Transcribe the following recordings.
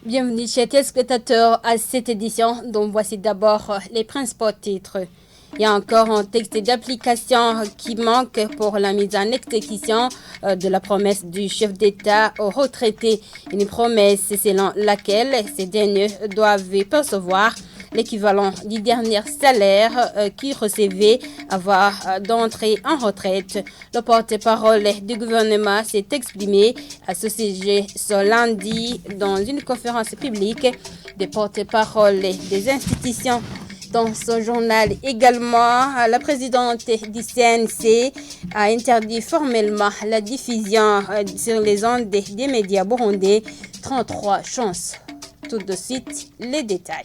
Bienvenue chers téléspectateurs à cette édition dont voici d'abord les principaux titres. Il y a encore un texte d'application qui manque pour la mise en exécution de la promesse du chef d'État aux retraités. Une promesse selon laquelle ces derniers doivent percevoir l'équivalent du dernier salaire qu'ils recevaient avant d'entrer en retraite. Le porte-parole du gouvernement s'est exprimé à ce sujet ce lundi dans une conférence publique des porte-paroles des institutions. Dans ce journal également, la présidente du CNC a interdit formellement la diffusion sur les ondes des médias burundais. 33 chances. Tout de suite, les détails.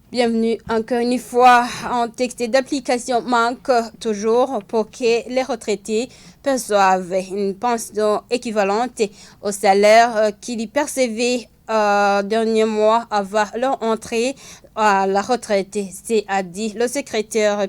Bienvenue encore une fois. Un texte d'application manque toujours pour que les retraités perçoivent une pension équivalente au salaire qu'ils percevaient dernier mois avant leur entrée à la retraite. C'est a dit le secrétaire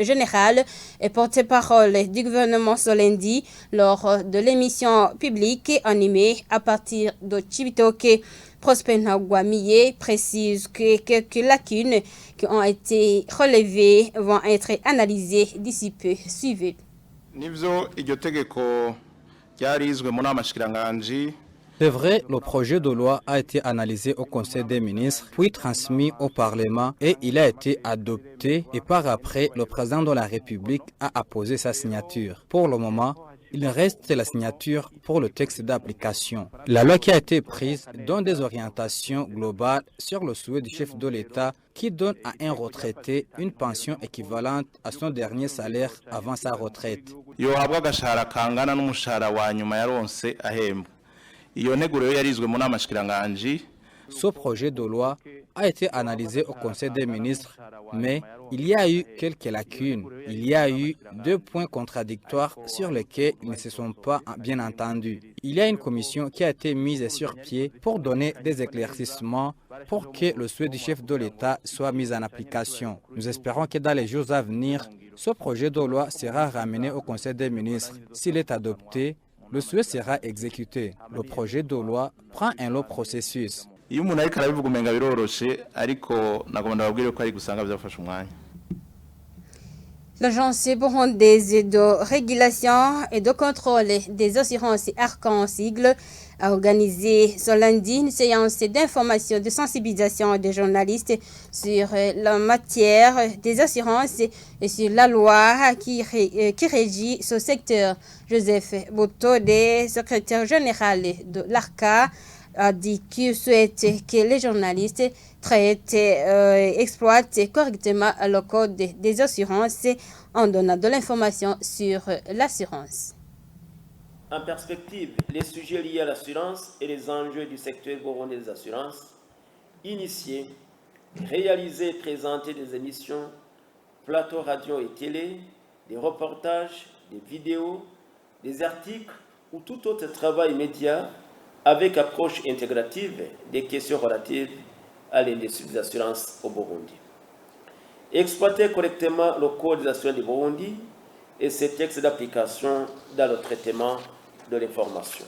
général et porte-parole du gouvernement ce lundi lors de l'émission publique animée à partir de Chibitoke. Prosper Naguamiye précise que quelques lacunes qui ont été relevées vont être analysées d'ici peu. Suivez. C'est vrai, le projet de loi a été analysé au Conseil des ministres, puis transmis au Parlement et il a été adopté et par après, le président de la République a apposé sa signature. Pour le moment, il reste la signature pour le texte d'application. La loi qui a été prise donne des orientations globales sur le souhait du chef de l'État qui donne à un retraité une pension équivalente à son dernier salaire avant sa retraite. Ce projet de loi a été analysé au Conseil des ministres, mais il y a eu quelques lacunes. Il y a eu 2 points contradictoires sur lesquels ils ne se sont pas bien entendus. Il y a une commission qui a été mise sur pied pour donner des éclaircissements pour que le souhait du chef de l'État soit mis en application. Nous espérons que dans les jours à venir, ce projet de loi sera ramené au Conseil des ministres. S'il est adopté, le souhait sera exécuté. Le projet de loi prend un long processus. L'Agence burundaise de régulation et de contrôle des assurances Arcan sigle a organisé ce lundi une séance d'information, de sensibilisation des journalistes sur la matière des assurances et sur la loi qui régit ce secteur. Joseph Botode, secrétaire général de l'ARCA, a dit qu'il souhaite que les journalistes traitent et exploitent correctement le code des assurances en donnant de l'information sur l'assurance. En perspective, les sujets liés à l'assurance et les enjeux du secteur burundais des assurances, initier, réaliser et présenter des émissions, plateaux radio et télé, des reportages, des vidéos, des articles ou tout autre travail média avec approche intégrative des questions relatives à l'industrie des assurances au Burundi. Exploiter correctement le code des assurances du Burundi et ses textes d'application dans le traitement de l'information.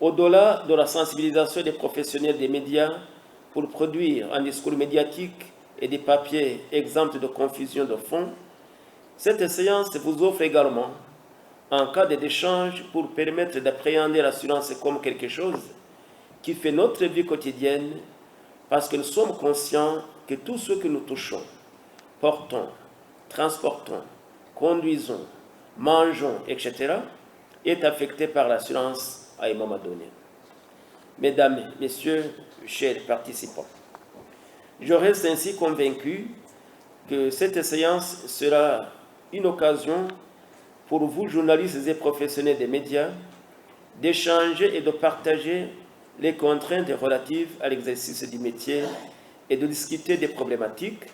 Au-delà de la sensibilisation des professionnels des médias pour produire un discours médiatique et des papiers exempts de confusion de fond, cette séance vous offre également un cadre d'échange pour permettre d'appréhender l'assurance comme quelque chose qui fait notre vie quotidienne parce que nous sommes conscients que tout ce que nous touchons, portons, transportons, conduisons, mangeons, etc., est affecté par l'assurance à un moment donné. Mesdames, Messieurs, chers participants, je reste ainsi convaincu que cette séance sera une occasion pour vous, journalistes et professionnels des médias, d'échanger et de partager les contraintes relatives à l'exercice du métier et de discuter des problématiques,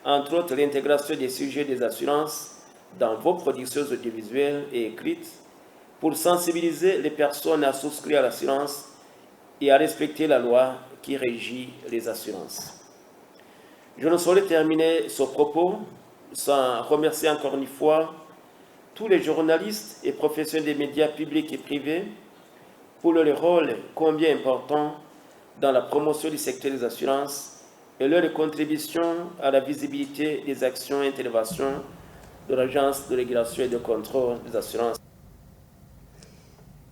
entre autres l'intégration des sujets des assurances dans vos productions audiovisuelles et écrites, pour sensibiliser les personnes à souscrire à l'assurance et à respecter la loi qui régit les assurances. Je ne saurais terminer ce propos sans remercier encore une fois tous les journalistes et professionnels des médias publics et privés pour leur rôle combien important dans la promotion du secteur des assurances et leur contribution à la visibilité des actions et interventions de l'Agence de régulation et de contrôle des assurances.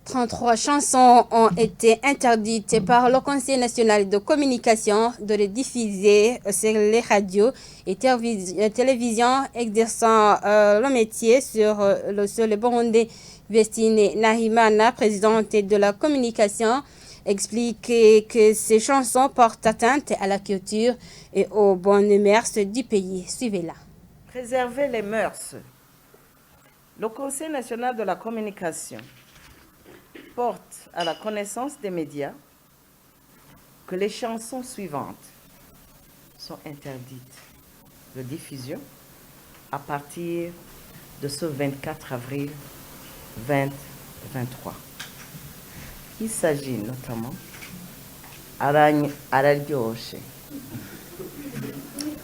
33 chansons ont été interdites par le Conseil national de communication de les diffuser sur les radios et télévisions exerçant le métier sur le Burundais. Vestine Nahimana, présidente de la communication, explique que ces chansons portent atteinte à la culture et aux bonnes mœurs du pays. Suivez-la. Préserver les mœurs. Le Conseil national de la communication porte à la connaissance des médias que les chansons suivantes sont interdites de diffusion à partir de ce 24 avril 2023. Il s'agit notamment Araryoshe,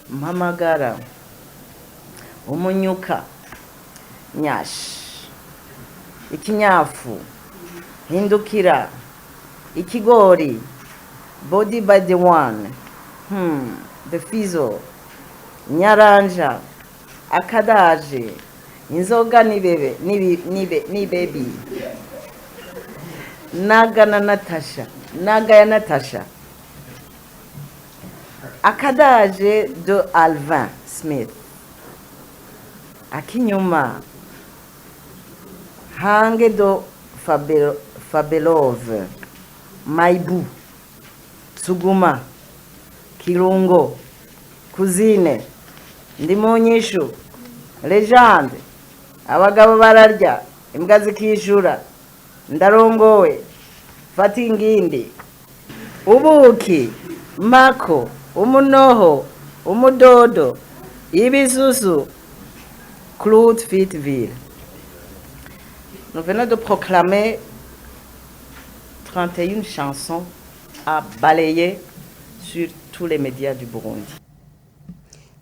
Mpamagara, Umunyuka, Nyash, Ikinyafu, Hindukira, Ikigori, Body by the One, The Fizo, Nyaranja, Akadaje, Inzoga ni baby, Naga ya Natasha, Akadaje de Alvin Smith, Akinyuma, Hange do Fabelov, Maibu, Suguma, Kirungo, Cousine, Ndimonyeshu, Legende, Abagabo bararya, imbwa zikishura, Ndarongowe, Fatingindi, Ubuki, Mako, Umunoho, Umudodo, Ibisusu, Claude Fitville. Nous venons de proclamer 31 chansons à balayer sur tous les médias du Burundi.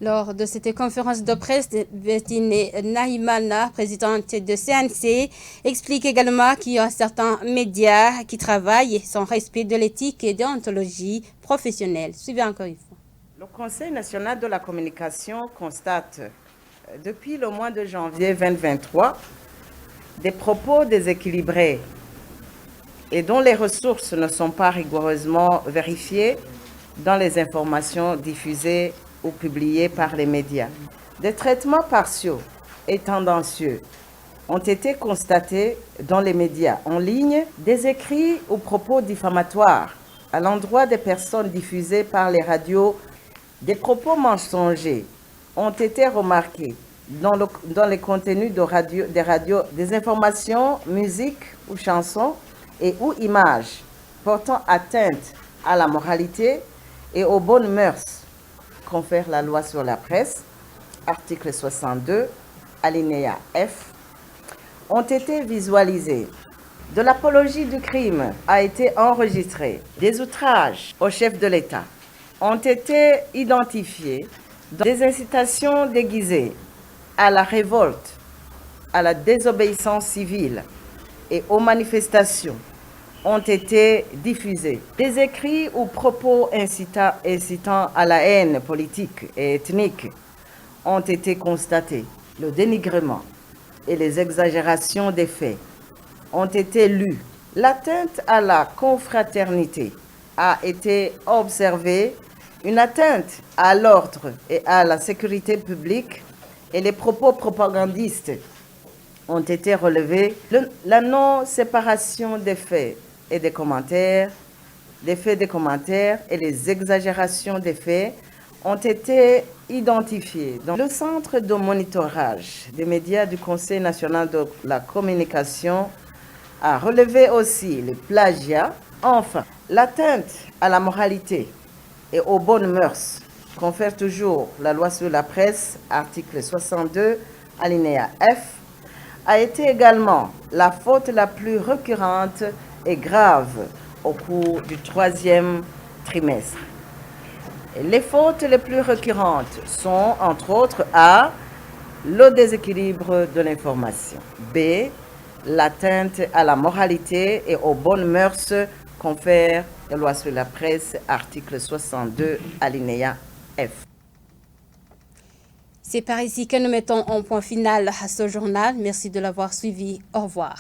Lors de cette conférence de presse, Vestine Nahimana, présidente de CNC, explique également qu'il y a certains médias qui travaillent sans respect de l'éthique et de l'ontologie professionnelle. Suivez encore une fois. Le Conseil national de la communication constate depuis le mois de janvier 2023 des propos déséquilibrés et dont les ressources ne sont pas rigoureusement vérifiées dans les informations diffusées ou publiées par les médias. Des traitements partiaux et tendancieux ont été constatés dans les médias en ligne, des écrits ou propos diffamatoires à l'endroit des personnes diffusées par les radios, des propos mensongers ont été remarqués dans les contenus des radios, des informations, musique ou chansons et ou images portant atteinte à la moralité et aux bonnes mœurs, confère la loi sur la presse, article 62, alinéa F, ont été visualisés. De l'apologie du crime a été enregistrée. Des outrages au chef de l'État ont été identifiés. Des incitations déguisées à la révolte, à la désobéissance civile et aux manifestations ont été diffusés. Des écrits ou propos incitant à la haine politique et ethnique ont été constatés. Le dénigrement et les exagérations des faits ont été lus. L'atteinte à la confraternité a été observée. Une atteinte à l'ordre et à la sécurité publique et les propos propagandistes ont été relevés. La non-séparation des faits et des commentaires, et les exagérations des faits ont été identifiés. Dans le centre de monitorage des médias du Conseil national de la communication a relevé aussi les plagiats. Enfin, l'atteinte à la moralité et aux bonnes mœurs, confère toujours la loi sur la presse, article 62, alinéa F, a été également la faute la plus récurrente et grave au cours du 3e trimestre. Les fautes les plus récurrentes sont, entre autres, A, le déséquilibre de l'information, B, l'atteinte à la moralité et aux bonnes mœurs, confère la loi sur la presse, article 62, alinéa F. C'est par ici que nous mettons un point final à ce journal. Merci de l'avoir suivi. Au revoir.